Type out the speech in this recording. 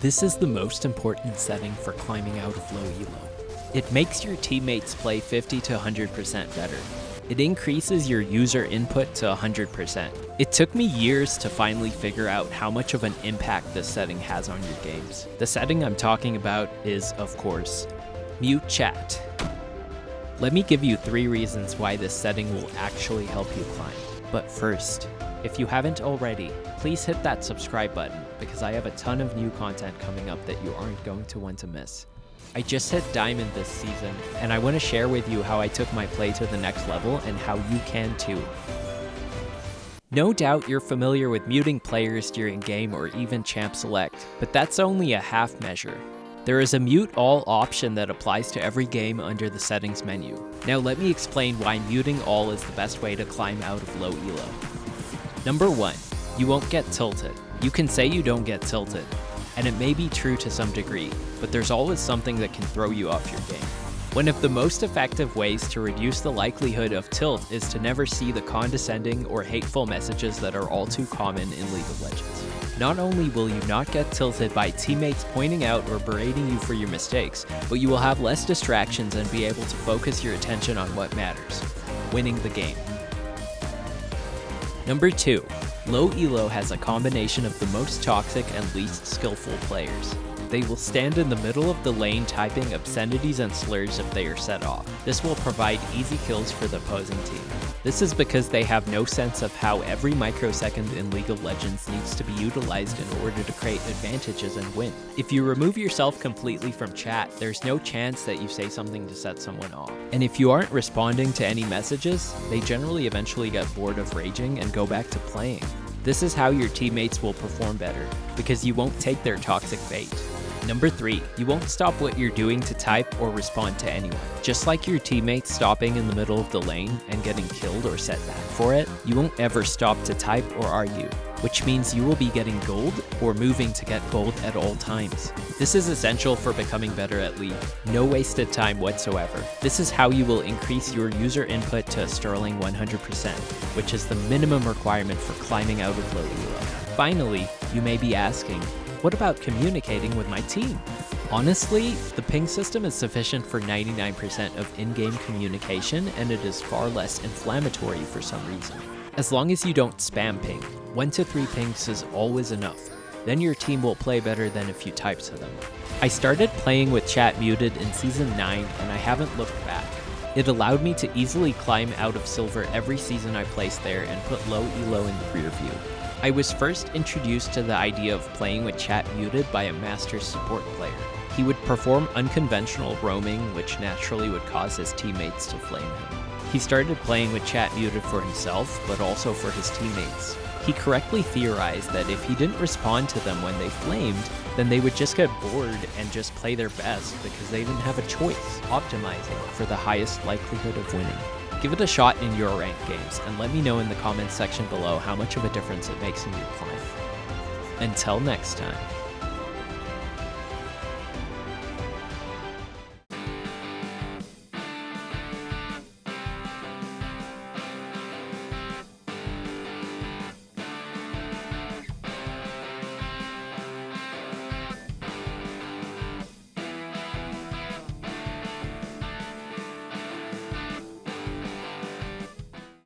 This is the most important setting for climbing out of low elo. It makes your teammates play 50 to 100% better. It increases your user input to 100%. It took me years to finally figure out how much of an impact this setting has on your games. The setting I'm talking about is, of course, mute chat. Let me give you 3 reasons why this setting will actually help you climb. But first, if you haven't already, please hit that subscribe button because I have a ton of new content coming up that you aren't going to want to miss. I just hit Diamond this season, and I want to share with you how I took my play to the next level and how you can too. No doubt you're familiar with muting players during game or even champ select, but that's only a half measure. There is a mute all option that applies to every game under the settings menu. Now let me explain why muting all is the best way to climb out of low elo. Number 1, you won't get tilted. You can say you don't get tilted, and it may be true to some degree, but there's always something that can throw you off your game. One of the most effective ways to reduce the likelihood of tilt is to never see the condescending or hateful messages that are all too common in League of Legends. Not only will you not get tilted by teammates pointing out or berating you for your mistakes, but you will have less distractions and be able to focus your attention on what matters: winning the game. Number 2, low elo has a combination of the most toxic and least skillful players. They will stand in the middle of the lane typing obscenities and slurs if they are set off. This will provide easy kills for the opposing team. This is because they have no sense of how every microsecond in League of Legends needs to be utilized in order to create advantages and win. If you remove yourself completely from chat, there's no chance that you say something to set someone off. And if you aren't responding to any messages, they generally eventually get bored of raging and go back to playing. This is how your teammates will perform better, because you won't take their toxic bait. Number 3, you won't stop what you're doing to type or respond to anyone. Just like your teammates stopping in the middle of the lane and getting killed or set back for it, you won't ever stop to type or argue, which means you will be getting gold or moving to get gold at all times. This is essential for becoming better at League. No wasted time whatsoever. This is how you will increase your user input to a sterling 100%, which is the minimum requirement for climbing out of low elo. Finally, you may be asking, what about communicating with my team? Honestly, the ping system is sufficient for 99% of in-game communication, and it is far less inflammatory for some reason. As long as you don't spam ping, 1 to 3 pings is always enough. Then your team will play better than if you type to them. I started playing with chat muted in Season 9, and I haven't looked back. It allowed me to easily climb out of silver every season I placed there and put low elo in the rear view. I was first introduced to the idea of playing with chat muted by a master support player. He would perform unconventional roaming, which naturally would cause his teammates to flame him. He started playing with chat muted for himself, but also for his teammates. He correctly theorized that if he didn't respond to them when they flamed, then they would just get bored and just play their best because they didn't have a choice, optimizing for the highest likelihood of winning. Give it a shot in your ranked games, and let me know in the comments section below how much of a difference it makes in your climb. Until next time.